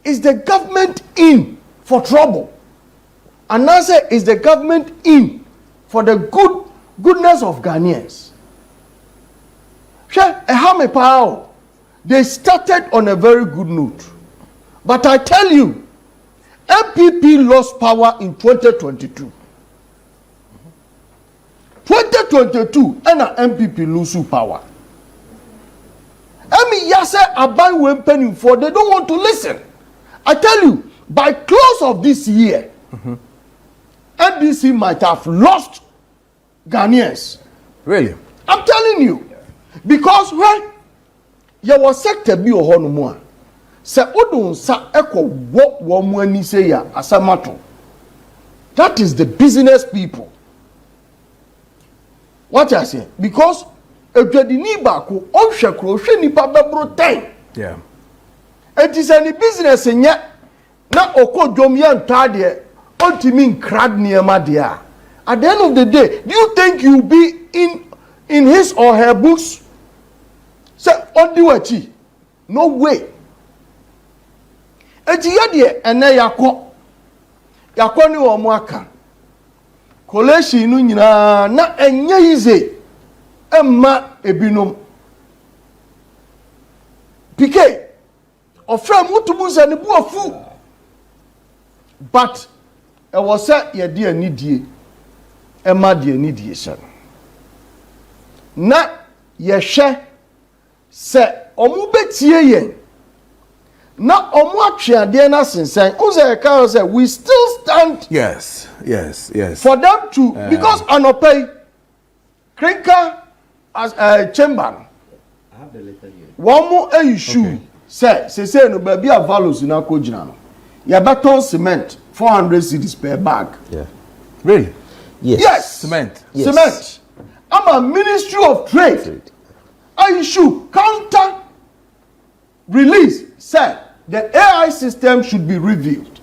is the government in for trouble? And I say, is the government in for the goodness of Ghanaians? They started on a very good note. But I tell you, MPP lost power in 2022. 2022, and MPP lose power. I mean, yes, I buy one penny for, they don't want to listen. I tell you, by close of this year, NDC might have lost Ghanaians. Really? I'm telling you. Because when you was sector be or more, say Odun sa echo what one say ya asamato. That is the business people. What I say? Because if you need back, on shakro, she nipa bebro time. Yeah. It is any business in yet. Na oko domian tadie, ultimate crad near Madia. At the end of the day, do you think you'll be in his or her books? Say, on the way, no way. Eti yadie ene yakọ ni omo aka. Koleshi nu nyina na enye ize emma ebinom. Pike ofra mutumu se ne bu afu. But e was say ye de anidie emma de anidie se. Na ye hwe se omu betie yen. Na omu atweade na sensen. Uze ka say we still stand. Yes. For them to because anopay Krinka as a chamber. I have the letter here. One more issue say no baby a values in akojina no. Ya beton cement 400 cedis per bag. Yeah. Really? Yes. Cement. Yes. Cement. I'm a Ministry of Trade. I issue counter release said the AI system should be reviewed.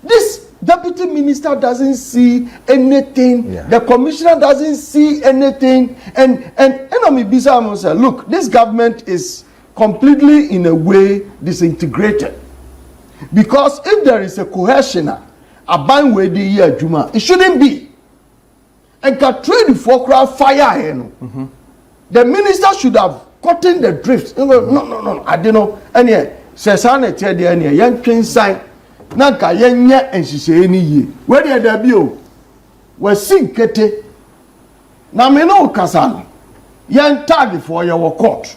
This deputy minister doesn't see anything. Yeah. The commissioner doesn't see anything. And Enomi Bisa said, look, this government is completely in a way disintegrated. Because if there is a cohesion, a band way the year Juma, it shouldn't be. And can trade for crowd fire. The minister should have gotten the drift. No. I don't know. And yeah, Sesane tell the any young train sign. Nanka yenya and she say any ye. Where the debut was sing kete. Na me no kasan. Yan tag for your court.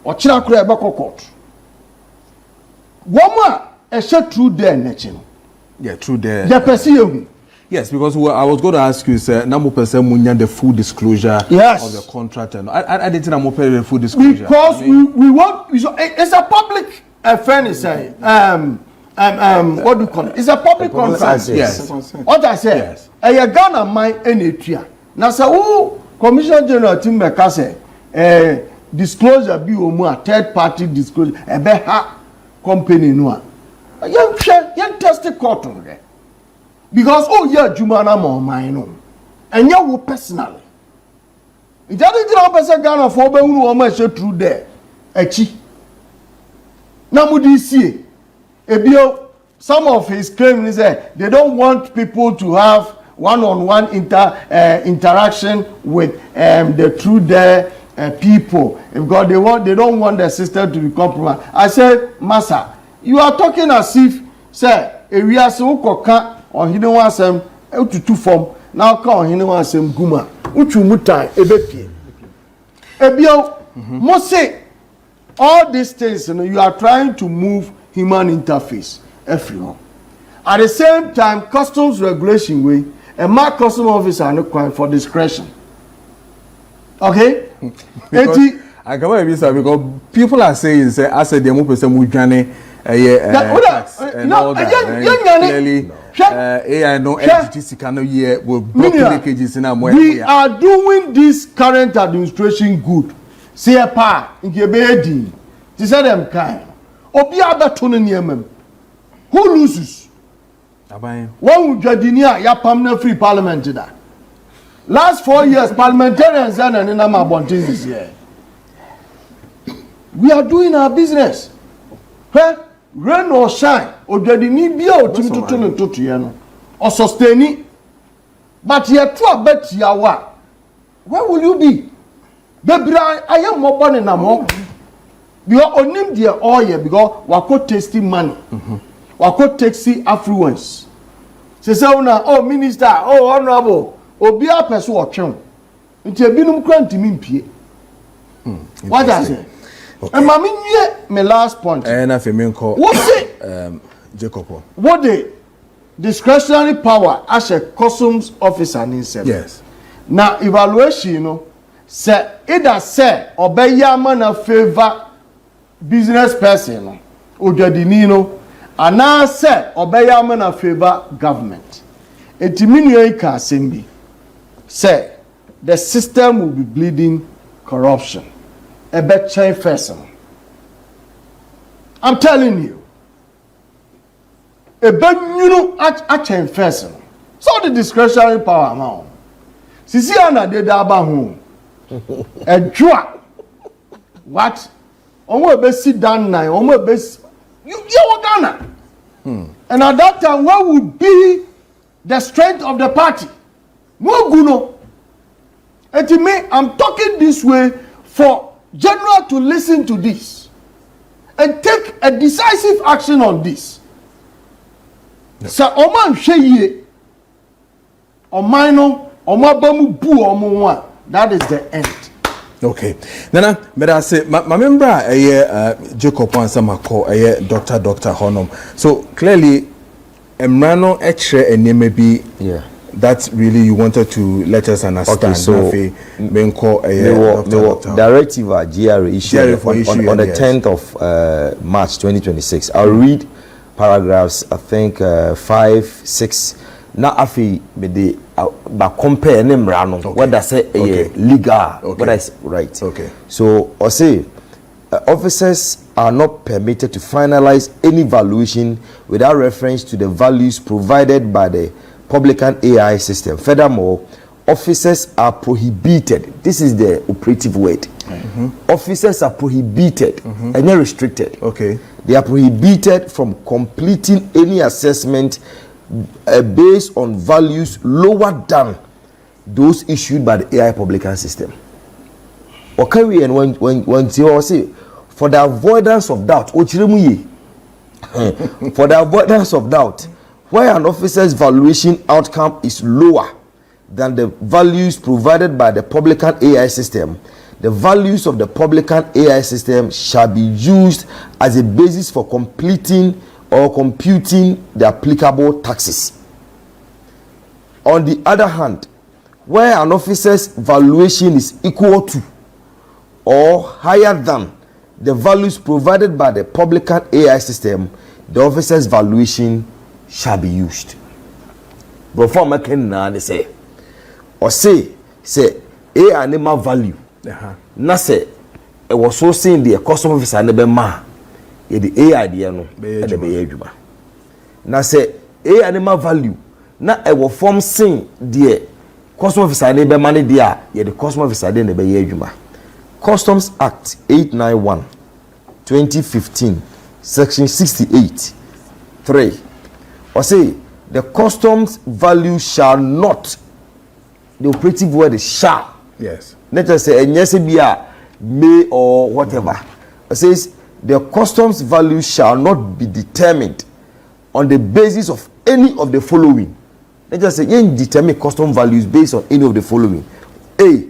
Or Chinakura Bako court. Woma a shot through there, Netchin. Yeah, true there. The person. Yes, because I was going to ask you, sir, number percent munya the full disclosure of the contract, and I didn't know the full disclosure. Because we want it's a public affair. Say what do you call it? It's a public contract. Yes. What I say. Yes. A Ghana mine any tria. Now say who Commissioner General Tim say disclosure be a third party disclosure a beha company no. Young test court on there. Because Jumana mo mine and you personally. It doesn't person Ghana for be unu o ma through there. Echi. Na mudi see. Ebio some of his claims is that they don't want people to have one-on-one interaction with the true there people because they don't want the system to be compromised. I said, Massa, you are talking as if say we are so koka or he don't want some to two form now come he don't want some guma uchu mutai ebepie ebio must say all these things you are trying to move human interface everyone at the same time customs regulation way a mark custom officer no required for discretion. Okay? I come here because people are saying say I said the more person we journey clearly AI no FGC cannot hear will block linkages in our we are doing this current administration good. See a pa in Gebedi. They say them kind. Obi abeto no who loses? One with Jadinia, ya permanent free parliament that. Last 4 years, parliamentarians and Nama Bontis is here. We are doing our business. rain or shine odwadini bia otimi tutu ne tutu ye no o sustain but ye to abetia wa where will you be bebra ayem mobo ne na mo because onim dia oye because wako tasty money wako taxi affluence say una oh minister oh honorable obi apeso otwen nti ebinum kra ntimi mpie what I say and mama nye my last point na fe me nko what say Jacob what the discretionary power as a customs officer in himself yes now evaluation you know say either say obeya man na favor business person no odwadini no ana say obeya man na favor government etiminu ayeka assembly say the system will be bleeding corruption a better person. I'm telling you a benyunu at chain person so the discretionary power now sisi ana de da ba ho edwa what omo be sit down nine omo be you Ghana and at that time what would be the strength of the party no guno and to me I'm talking this way for general to listen to this and take a decisive action on this. So oman hweye omano omabamu bu omonwa that is the end. Okay. Nana, but I say my member Jacob Wansamako Dr. Honum. So clearly Emrano Etre and maybe that really you wanted to let us understand. Okay, so directive GRA issued on the 10th of March 2026. I'll read paragraphs, I think 5, 6. Now afi me de ba compare name rano whether say legal whether is right. Okay. So I say officers are not permitted to finalize any valuation without reference to the values provided by the publican AI system. Furthermore, officers are prohibited. This is the operative word. Officers are prohibited and not restricted. Okay. They are prohibited from completing any assessment based on values lower than those issued by the AI publican system. Okay, and when you say for the avoidance of doubt, for the avoidance of doubt, where an officer's valuation outcome is lower than the values provided by the publican AI system, the values of the publican AI system shall be used as a basis for completing or computing the applicable taxes. On the other hand, where an officer's valuation is equal to or higher than the values provided by the publican AI system, the officer's valuation shall be used. Before making they say, or say a animal value. Na say it was so saying the custom officer never ma. The AI idea no be adwuma. Na say a animal value na e wo form sin the custom officer never money there. The custom officer dey never adwuma. Customs Act 891 2015 section 68 3 or say the customs value shall not, the operative word is shall. Yes. Let us say may or whatever. It says the customs value shall not be determined on the basis of any of the following. Let us say you determine custom values based on any of the following. A,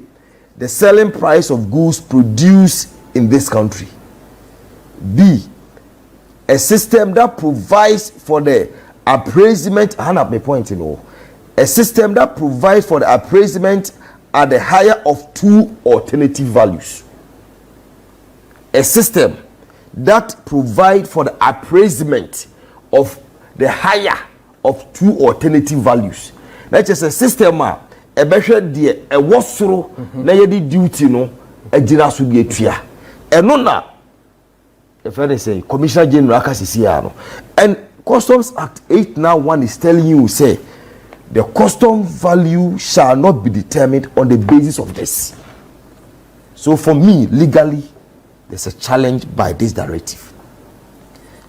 the selling price of goods produced in this country. B, a system that provides for the appraisement. I have my point, a system that provides for the appraisement at the higher of two alternative values. A system that provides for the appraisement of the higher of two alternative values. That's just a system a better dear a wasro na yedi duty no a jira so bi atua. Eno na the friend say Commissioner General Akasisi and Customs Act 891 is telling you say the custom value shall not be determined on the basis of this. So for me, legally, there's a challenge by this directive.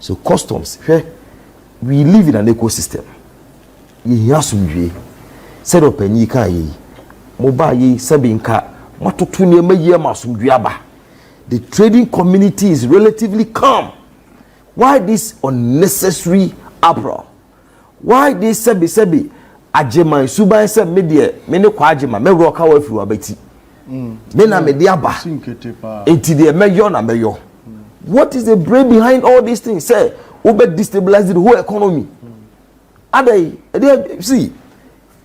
So customs, we live in an ecosystem. You have some set up a new car, mobile sabinka, matutunia year masum duaba. The trading community is relatively calm. Why this unnecessary uproar? Why this sebi ajema suba se media mene kwa ajema me roka wa fi wabeti me na media ba enti de meyo na meyo. What is the brain behind all these things? Say ube destabilize the whole economy. See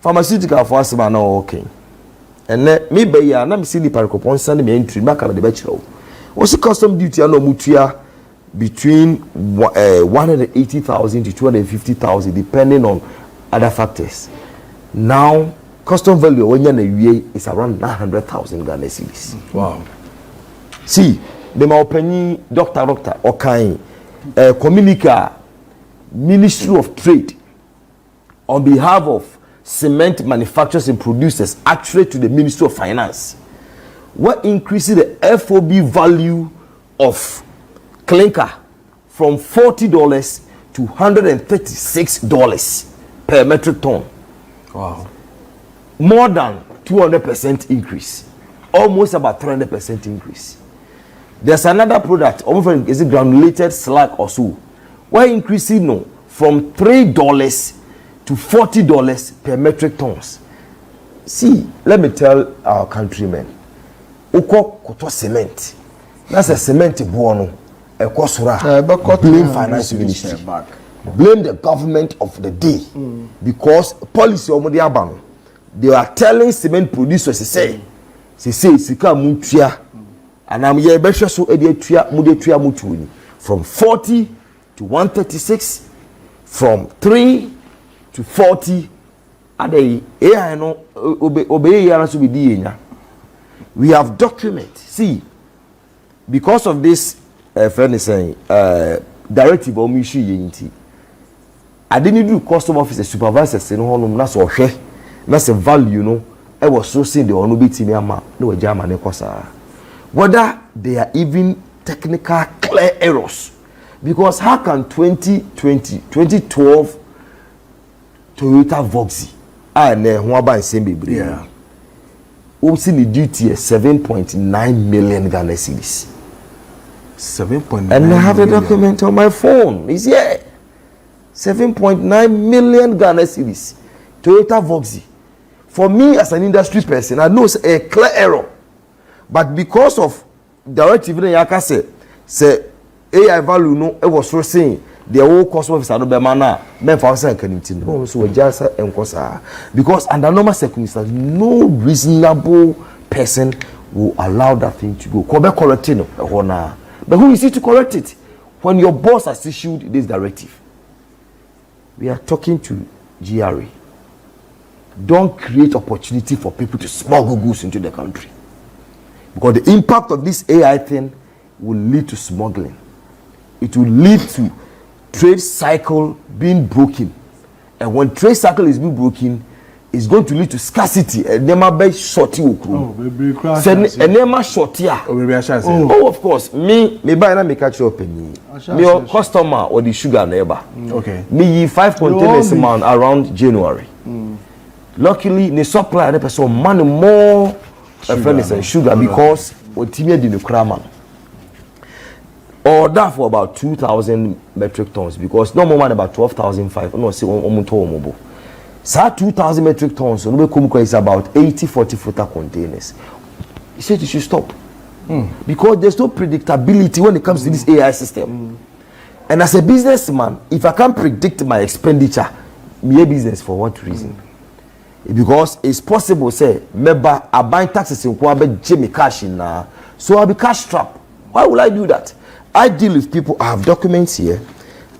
pharmaceutical for us na okay. And me be ya na me see ni parikopon send me entry maka na de be kire. What's the custom duty and mutua between 180,000 to 250,000 depending on other factors. Now custom value when you is around 900,000 Ghana cedis. Wow. See, the my doctor okay, communica Ministry of Trade on behalf of cement manufacturers and producers actually to the Ministry of Finance. What increasing the FOB value of clinker from $40 to $136 per metric ton. Wow. More than 200% increase. Almost about 300% increase. There's another product, almost is it granulated slag or so. Why increasing from $3 to $40 per metric tons? See, let me tell our countrymen. Koto cement. That's a cement blame finance ministry. Blame the government of the day. Because policy they are telling cement producers say sika mutua and I'm here be so mutua from 40 to 136, from 3 to 40. Ade AI no obey yana so be di. We have document. See, because of this friend is saying directive on issue yinti. I didn't do custom officer supervisors no honum na so hwe na se value no I was so saying the ono betimi ama no jama ne kosa. Whether they are even technical clear errors, because how can 2012 Toyota Voxy and ho aba nsem bebre. Yeah. Also the duty is 7.9 million Ghana cedis. 7.9 and I have a document on my phone. It's here. 7.9 million Ghana cedis. Toyota Voxy. For me as an industry person, I know it's a clear error. But because of directive yaka say AI value no it was so saying the whole customer officer no be mana men for say kan no so we just enkosa because under normal circumstances no reasonable person will allow that thing to go. Kobe correct no but who is it to correct it when your boss has issued this directive? We are talking to GRA. Don't create opportunity for people to smuggle goods into the country, because the impact of this AI thing will lead to smuggling. It will lead to trade cycle being broken, and when trade cycle is being broken, it's going to lead to scarcity. And never be shorty okru. And never shorty. Oh, of course. Me buy na me catch your penny. Me your customer or the sugar neighbor. Okay. Me 5 containers man around January. Luckily, the supply the person money more sugar because we timia di no kraman. Order for about 2,000 metric tons because no more than about 12,500. No, say omuto. So 2,000 metric tons. So no is about 40 footer containers. He said you should stop because there's no predictability when it comes to this AI system. And as a businessman, if I can't predict my expenditure, me a business for what reason? Because it's possible, say, member I buy taxes in Kwabe Jimmy cash in now, so I'll be cash trapped. Why would I do that? I deal with people. I have documents here.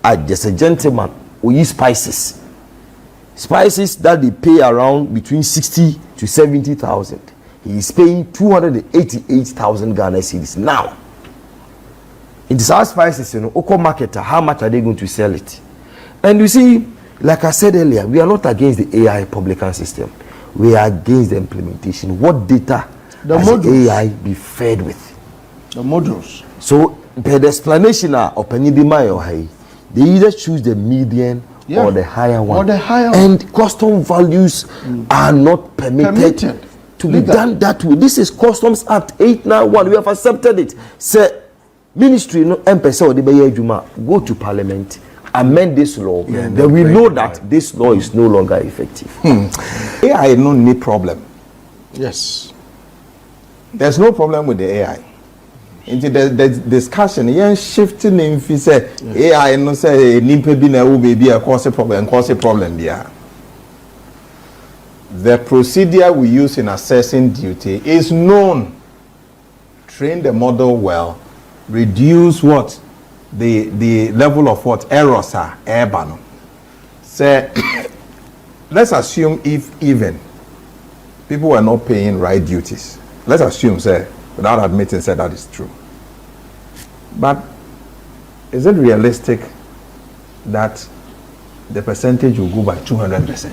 I just a gentleman who use spices that they pay around between 60 to 70,000. He is paying 288,000 Ghana cedis now. In the South spices, Oko marketer, how much are they going to sell it? And you see, like I said earlier, we are not against the AI publican system. We are against the implementation. What data does the AI be fed with? The modules. So, the explanation of Penny Bimayo, they either choose the median or the higher one. Or the higher one. And custom values are not permitted to be done that way. This is Customs Act 891. We have accepted it. Say, ministry no empesa or the go to parliament, amend this law. Then we know that this law is no longer effective. AI no need problem. Yes. There's no problem with the AI. Into the discussion, yeah, shifting in say AI no say nimpe bi na wo be a cause a problem there. The procedure we use in assessing duty is known. Train the model well, reduce what the level of what errors are urban. Say let's assume if even people were not paying right duties. Let's assume, say, without admitting, say that is true. But is it realistic that the percentage will go by 200%?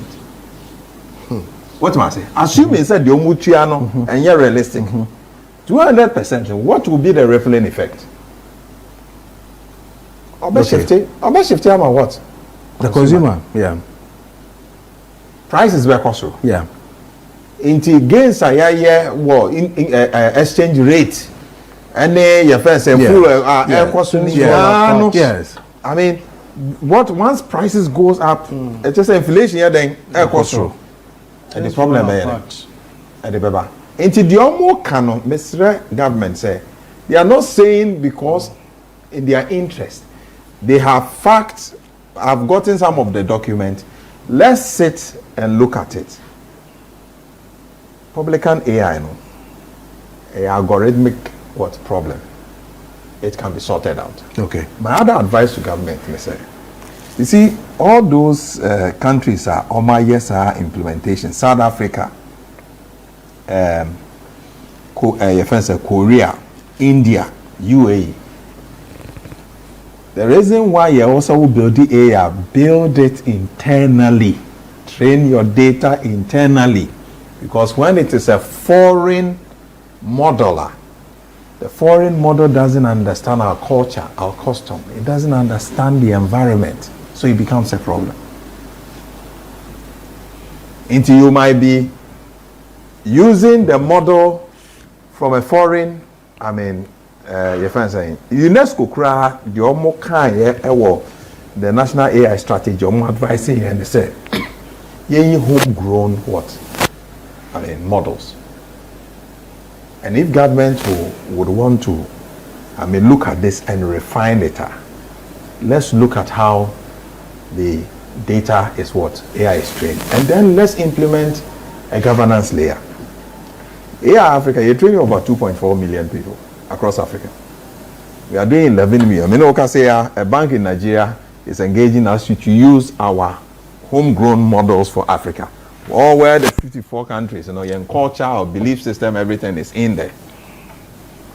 What am I saying? Assuming said the Omuchiano and you're realistic, 200%, what will be the rippling effect? Shifty ama what? The consumer, yeah. Prices were cost. Yeah. Into gains exchange rate. And your first full yes. I mean, what once prices goes up, it's just inflation here then air cost. And the problem is and the baba. Into the almost canon, Mr. Government say they are not saying because in their interest they have facts. I've gotten some of the document. Let's sit and look at it. Publican AI, no, a algorithmic what problem? It can be sorted out. Okay. My other advice to government, Mr. You see, all those countries are OMAN implementation. South Africa, Korea, India, UAE. The reason why you also build the AI, build it internally. Train your data internally. Because when it is a foreign modeler, the foreign model doesn't understand our culture, our custom. It doesn't understand the environment. So it becomes a problem. Until you might be using the model from a foreign, I mean, your friend saying, UNESCO cry, the Omo the national AI strategy, Omo advising and they say, homegrown what? I mean, models. And if government would want to, I mean, look at this and refine it, let's look at how the data is what AI is trained. And then let's implement a governance layer. AI Africa, you're training over 2.4 million people across Africa. We are doing 11 million. I mean, okay, say a bank in Nigeria is engaging us to use our homegrown models for Africa. Or where the 54 countries, your culture or belief system, everything is in there.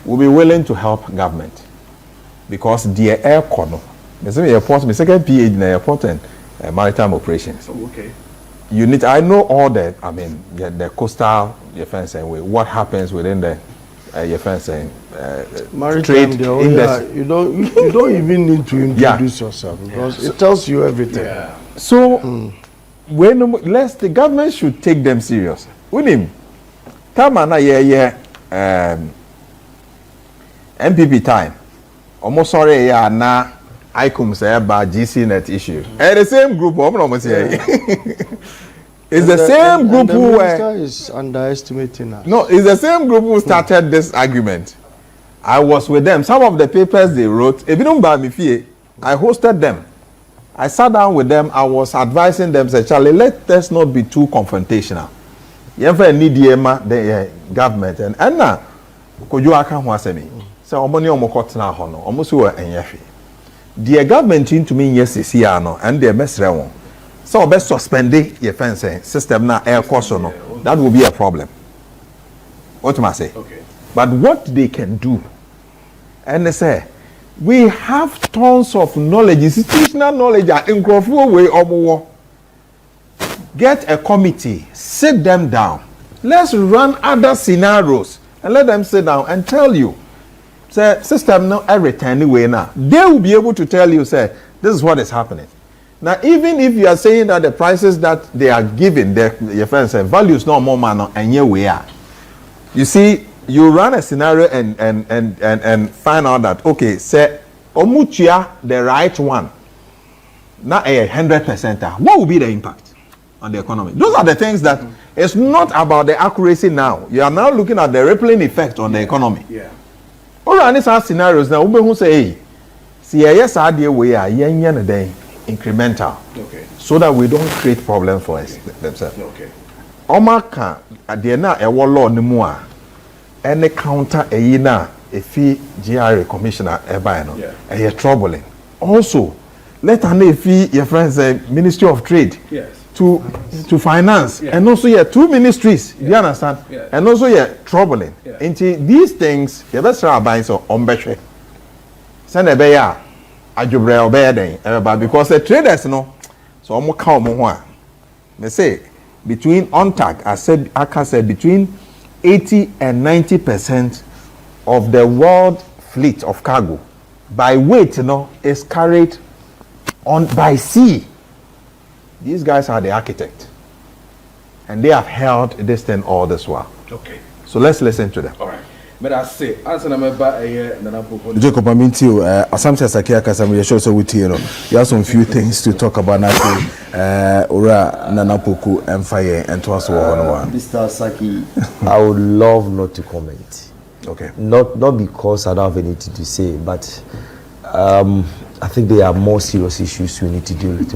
We'll be willing to help government because the air corner. My second PhD in airport and maritime operations. Oh, okay. You need. I know all the. I mean, the coastal defense and what happens within the defense and maritime. You don't even need to introduce yourself because it tells you everything. Yeah. So. When the government should take them serious. With him, Tamana MPP time. Almost sorry na ICOM say about GC net issue. And the same group it's the same group who is underestimating us. No, it's the same group who started this argument. I was with them. Some of the papers they wrote, if you don't buy me fee, I hosted them. I sat down with them. I was advising them, say, Charlie, let us not be too confrontational. You ever need the government and now, could you account what me? So, omoni omokotna hono, omusu wa enyefi. The government into me yes is here no, and the best rewon. So, best suspend your fencing system na air course no. That will be a problem. What am I say? Okay. But what they can do, and they say, we have tons of knowledge, institutional knowledge, in way or get a committee, sit them down. Let's run other scenarios and let them sit down and tell you. Say, system no everything anyway now. They will be able to tell you, say, This is what is happening. Now, even if you are saying that the prices that they are giving, your friends say values no more man and here we are. You see, you run a scenario and find out that okay, say omuchia the right one. Not 100%. What will be the impact on the economy? Those are the things that it's not about the accuracy now. You are now looking at the rippling effect on the economy. Yeah. All right, these are scenarios now. We who say, hey, see, yes, idea we are incremental, Okay. so that we don't create problems for us themselves. Okay. Omaka at the end a law no more. Any counter a yina a fee GRA commissioner a troubling. Also, let an fee your friends Ministry of Trade. Yes. To finance, Yeah. and also two ministries. You understand? Yeah. And also troubling. Yeah. Into these things, you better start buying some umbeshe. Send a bear, a jubrel bear, because the traders no. So I'm come they say between ONTAG, I can say between 80 and 90% of the world fleet of cargo by weight, is carried on by sea. These guys are the architect, and they have held this thing all this while. Okay. So let's listen to them. All right. But I say, answer number Nana Jacob, I mean to you, assumption Sakia Kasam, you show so with you, you have some few things to talk about now. Ora Nana Poku and fire and to us one. Mr. Saki, I would love not to comment. Okay. Not because I don't have anything to say, but I think there are more serious issues we need to deal with.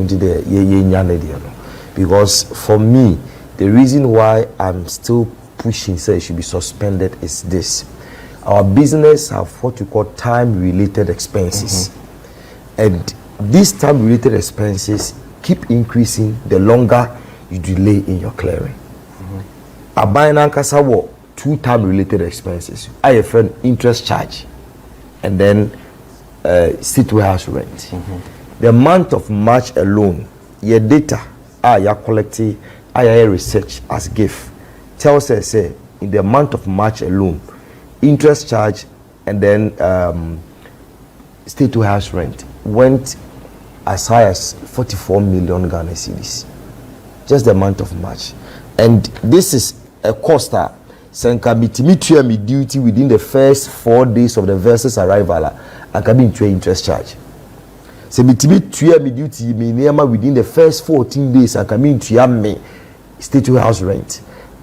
Because for me, the reason why I'm still pushing say it should be suspended is this. Our business have what we call time-related expenses. And these time-related expenses keep increasing the longer you delay in your clearing. I buy an Ankasawa, 2 time-related expenses. I have an interest charge and then state warehouse rent. The month of March alone, your data, your collecting, your research as gift tells us in the month of March alone, interest charge and then state warehouse rent went as high as 44 million Ghana cedis. Just the month of March. And this is a cost that Sanka me duty within the first 4 days of the vessel's arrival and can be into interest charge. So me duty me within the first 14 days and can be into me state house rent.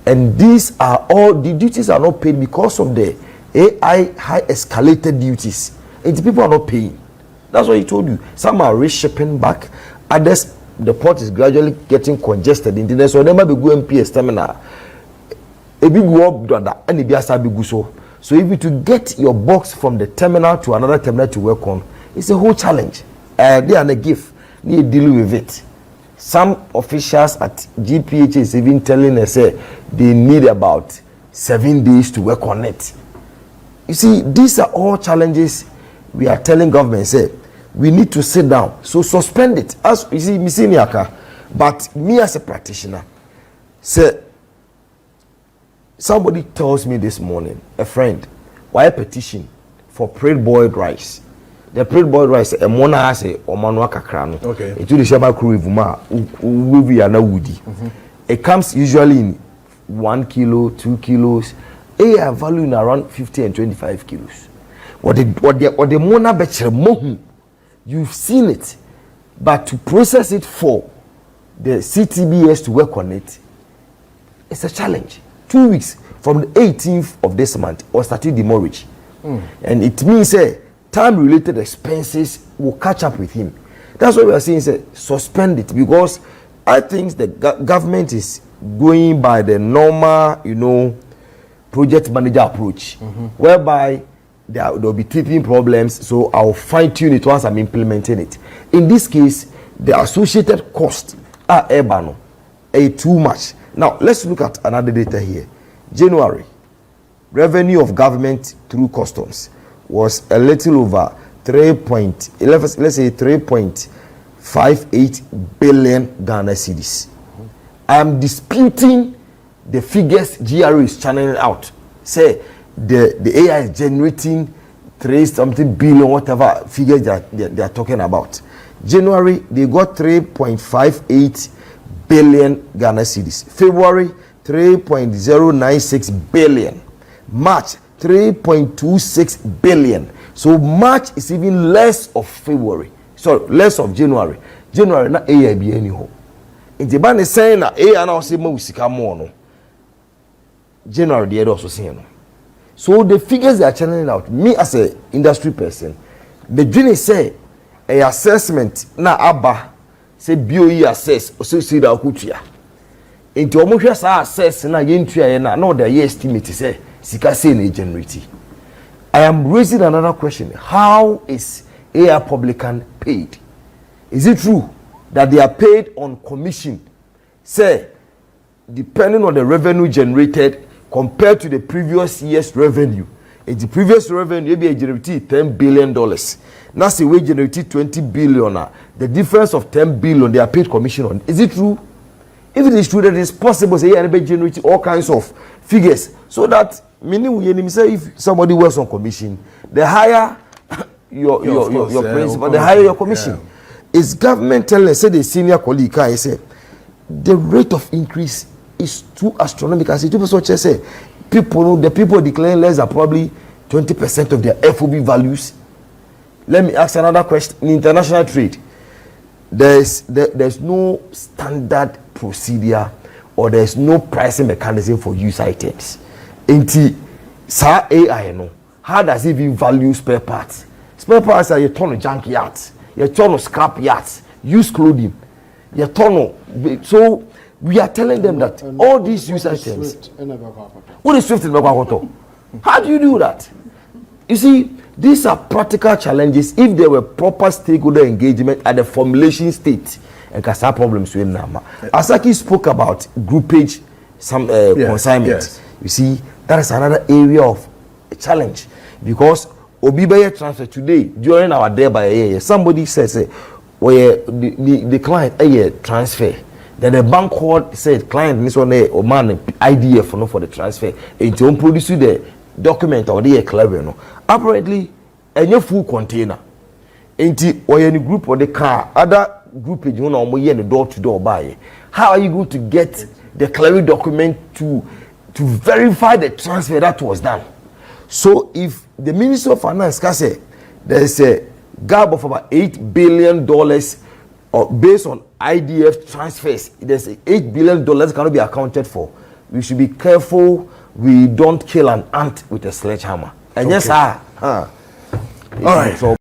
And these are all the duties are not paid because of the AI high escalated duties. And the people are not paying. That's what he told you. Some are reshipping back. Others, the port is gradually getting congested. In so never be going PS terminal. A big work and it be a big so. So if you to get your box from the terminal to another terminal to work on, it's a whole challenge. They are a gift. Need deal with it. Some officials at ghpage is even telling us they need about 7 days to work on it. You see, these are all challenges we are telling government we need to sit down. So suspend it. As you see, Missiniaka, but me as a practitioner, somebody tells me this morning, a friend, why a petition for prayed boiled rice. The prayed boiled rice, a mona has a omanwa kakrano. Okay. It will shaba kurivuma, uwi ana woody. It comes usually in 1 kilo, 2 kilos. They are valuing around 50 and 25 kilos. What the mona betche mohu, you've seen it, but to process it for the CTBS to work on it, it's a challenge. 2 weeks from the 18th of this month or starting demurrage. And it means time-related expenses will catch up with him. That's what we are saying, suspend it, because I think the government is going by the normal, project manager approach, whereby there will be teething problems, so I'll fine-tune it once I'm implementing it. In this case, the associated costs are too much. Now, let's look at another data here. January, revenue of government through customs was a little over 3.58 billion Ghana cedis. I am disputing the figures GRA is channeling out. Say the AI is generating 3 something billion, whatever figures they are talking about. January, they got 3.58 billion Ghana cedis. February, 3.096 billion. March, 3.26 billion. So March is even less of February. Sorry, less of January. January na AIB anyhow. In the band is saying that A now say mo sika more no. January the also saying no. So the figures they are channeling out. Me as a industry person, the dream is say a assessment na aba say BOE assess or say da okutua. Into omo hwe sa assess na yentua ye na the year estimate say sika say na generate. I am raising another question. How is AI publican paid? Is it true that they are paid on commission? Say, depending on the revenue generated compared to the previous year's revenue. In the previous revenue, maybe generated $10 billion. Now, say we generated 20 billion. The difference of 10 billion, they are paid commission on. Is it true? If it is true that it is possible, say, anybody generate all kinds of figures, so that meaning we say if somebody works on commission, the higher your principal, the higher your commission. Yeah. Is government telling us, say the senior colleague can say the rate of increase is too astronomical? Say people such as say the people declaring less than probably 20% of their FOB values. Let me ask another question. In international trade, there's no standard procedure or there's no pricing mechanism for used items. Inti sa AI no. How does it even value spare parts? Spare parts are your ton of junk yachts, your ton of scrap yachts, used clothing, your ton of. So we are telling them that all these used items. What is Swift in Bakakoto? How do you do that? You see, these are practical challenges. If there were proper stakeholder engagement at the formulation state, and Kasa problems with Nama. Asaki spoke about groupage, some consignment. Yes. You see, that is another area of a challenge because Obibaye transfer today during our day by year. Somebody says, the client transfer. Then the bank called said client this one OMAN IDF for the transfer. It won't produce the document or the clever no. Apparently, a full container. Into or any group or the car other group you know the door to door buy. How are you going to get the clear document to verify the transfer that was done? So if the Minister of Finance can say there is a gap of about $8 billion based on IDF transfers, there's $8 billion cannot be accounted for. We should be careful we don't kill an ant with a sledgehammer. And yes, all right.